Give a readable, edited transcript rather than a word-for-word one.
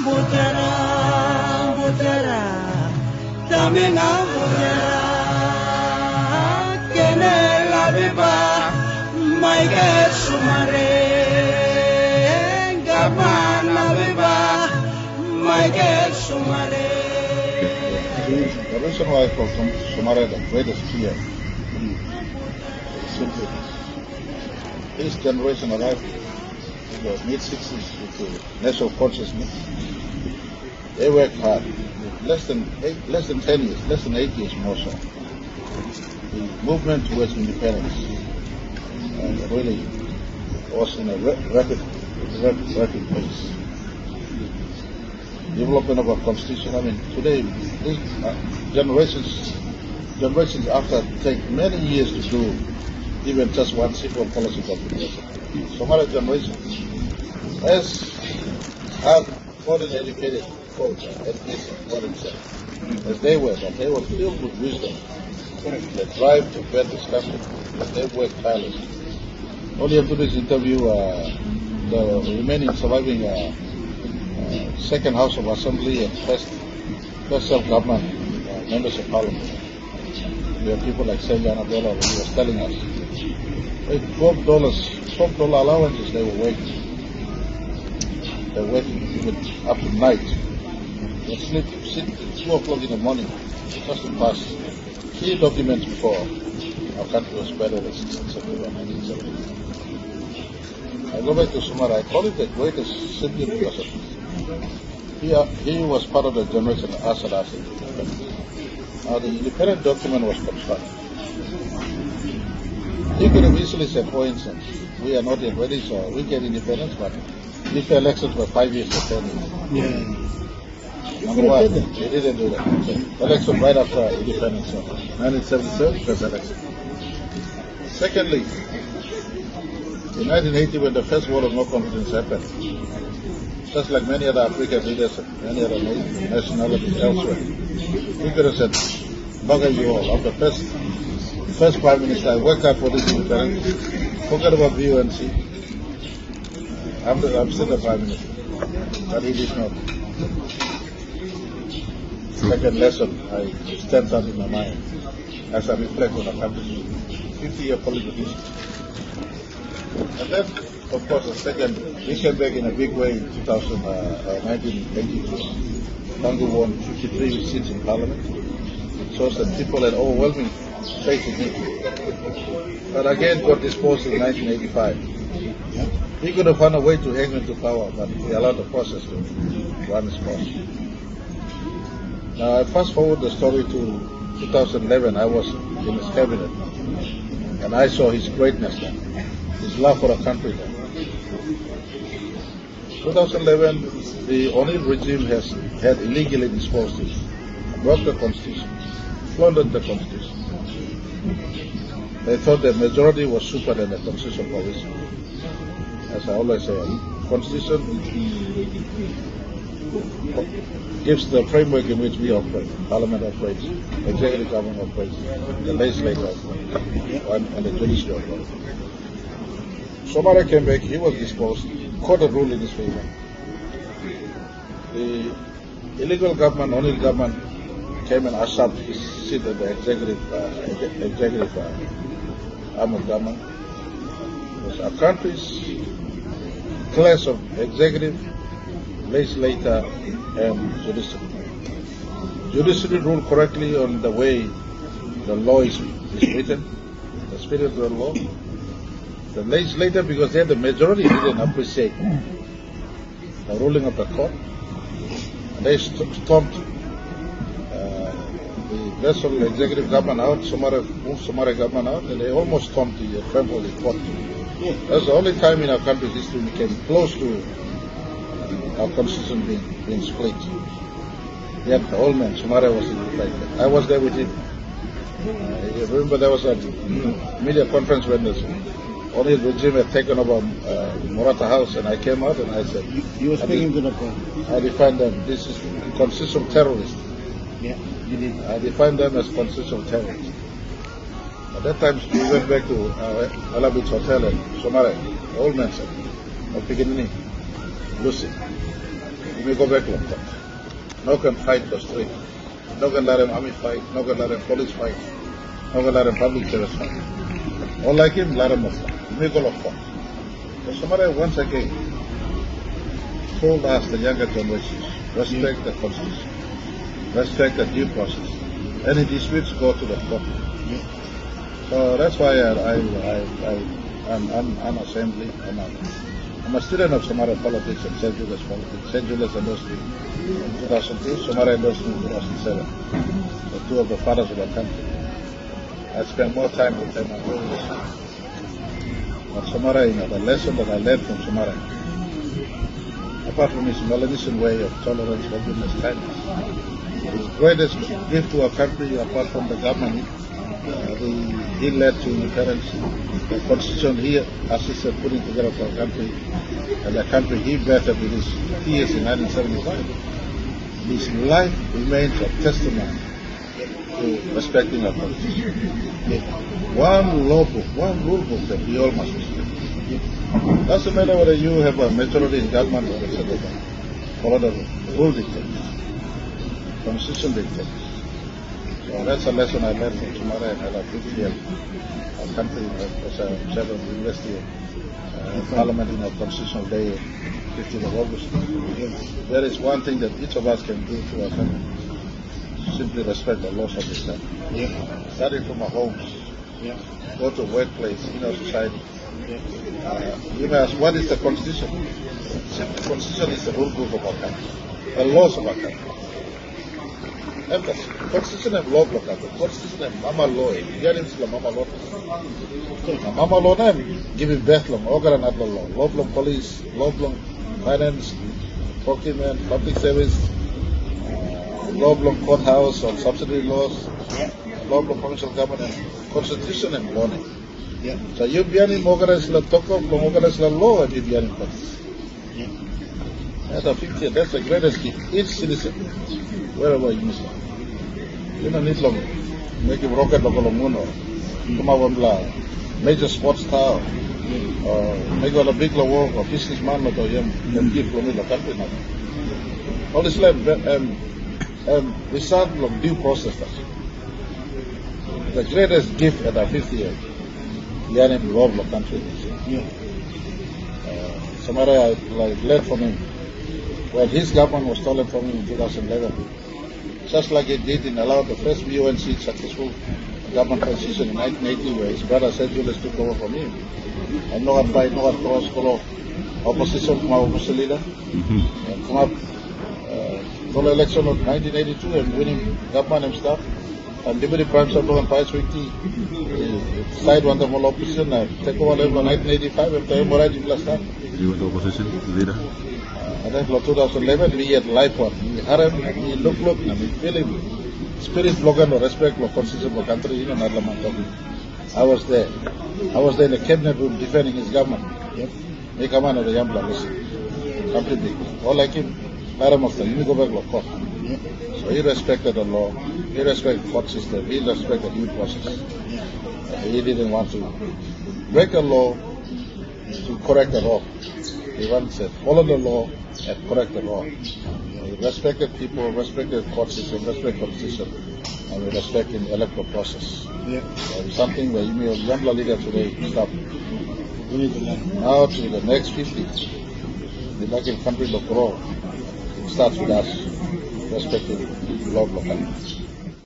butera, butera, también a butera. Kene la viva, Michael Somare, Gabana viva, Michael Somare. The reason why I call Somare the greatest PM is simply this generation arrived in the mid-60s with the national consciousness. They worked hard. Less than 10 years, less than 8 years more so. The movement towards independence really was in a rapid pace. Development of our constitution. I mean, today, generations after take many years to do even just one simple policy document. Somare generation has had more than educated folks, as they were, but they were filled with wisdom. The drive to better this country, they worked tirelessly. Only after this interview, the remaining surviving second House of Assembly and first self-government members of Parliament. We have people like Senator Annabella who was telling us, $12 allowances they were working. They're working even up to night. They sleep at 2 o'clock in the morning just to pass key documents before our country was better than 1970. I go back to Somare. I call it the greatest simply because of he was part of the generation of us. Now the independent document was constructed. He could have easily said, for instance, we are not yet ready, so we get independence, but if the elections were 5 years or 10 years. Yeah. Number one, they didn't do that. Election right after independence, 1977, first election. Secondly, in 1980, when the first vote of no confidence happened, just like many other African leaders and many other nationalities elsewhere, we could have said, bugger you all. I'm the first Prime Minister. I worked hard for this independence. Forget about VUNC. I'm still the Prime Minister. But he did not. Second lesson stands out in my mind as I reflect on the country's 50-year political history. And then, of course, the second, we came back in a big way in 1982. Tangu won 53 seats in Parliament. It shows that people had overwhelming faith in him. But again, got disposed in 1985. He could have found a way to hang him to power, but he allowed the process to run its course. Now, I fast forward the story to 2011. I was in his cabinet, and I saw his greatness then, his love for the country then. 2011, the O'Neill regime had illegally disposed it, broke the constitution, plundered the constitution. They thought the majority was super than the constitutional provision. As I always say, constitution gives the framework in which we operate. Parliament operates, executive government operates, the legislature operates, and the judiciary operates. Somare came back, he was disposed, court had ruled in his favor. The illegal government, O'Neill government, came and usurped his seat at the executive arm of government. It was our country's class of executive, legislature, and judiciary. Judiciary ruled correctly on the way the law is written, the spirit of the law. The legislature, because they had the majority, didn't appreciate the ruling of the court. And they stomped the vessel executive government out, moved Somare government out, and they almost stomped the trampled the court. That's the only time in our country's history we came close to our constitution being split. Yet the old man, Somare, was in the fight. I was there with him. You remember there was a media conference when the O'Neill regime had taken over Morata House, and I came out and I said, You were speaking to the court. I defined them, this is constitutional terrorists. Yeah, you did. I defined them as constitutional terrorists. At that time, we went back to Ala Beach Hotel and Somare, the old man said, I'm picking Lucy. You may go back like that. No can fight the street. No can let him army fight. No can let him police fight. No can let him public service fight. Or like him, let him off. You may go like that. So Somare once again told us, the younger generations, respect the constitution, respect the due process. Any disputes go to the court. So that's why I'm assembly. I'm a student of Somare politics and St. Julius politics. St. Julius endorsed me in 2002, Somare endorsed me in 2007. The two of the fathers of our country. I spent more time with them and doing this. But Somare, the lesson that I learned from Somare, apart from his Melanesian way of tolerance, forgiveness, kindness, his greatest gift to our country, apart from the government, he led to independence, the constitution he assisted putting together for our country, and the country he bettered with his years in 1975. His life remains a testimony to respecting our constitution. One law book, one rule book that we all must respect. Doesn't matter whether you have a majority in government or a settlement. Follow the rule dictates, constitution dictates. So that's a lesson I learned from Somare and I appreciate our country as a chair of the University Parliament in our Constitutional Day, 15th of August. There is one thing that each of us can do to our country. Simply respect the laws of this country. Starting from our homes, go to workplace, in our society. You may ask, what is the Constitution? The Constitution is the rule book of our country, the laws of our country. And the Constitution and law block, the Constitution and Mama law, getting to the Mama law. Mama law name, giving birth law, organ and law, law block police, law block finance, procurement, public service, law block courthouse or subsidy laws, law block provincial government, Constitution and law name. So you biar ni organize la toko, organize la law and you biar ni constitution. That's a 50. That's the greatest gift. Each citizen, wherever you miss, you don't need long. Make him rocket like a moon or come out on major sports star or make a big work or businessman like a young and give from the country now. All this life we start from due process. The greatest gift at our 50 years. Learning law of the country. Somare I learned from him. When his government was stolen from him in 2011, just like it did in allowed the first UNC successful government transition in 1980, where his brother St. Julius took over from him, and no one fight, no one cross, follow opposition from our opposition leader, and come up for the election of 1982 and winning government and stuff. And Deputy Prime Minister and Vice Wiki side one the whole opposition take over level 1985 and PM Marape last time. You were the opposition leader? And then for 2011 we had life one. We had him, we look, and we feel him. Spirit slogan or respect for constitution for country, you know, not talking. I was there. I was there in the cabinet room defending his government. Make a man of the young listen. Country big. All like him, Madam of the, you go back to court. So he respected the law, he respected the court system, he respected the due process. He didn't want to break the law to correct the law. He once said, follow the law and correct the law. We respected people, respected the court system, respect constitution, and we respect the electoral process. Something that you may have young leader today stop. We need to learn. Now to the next 50, the Latin country will grow. It starts with us respecting law of locality.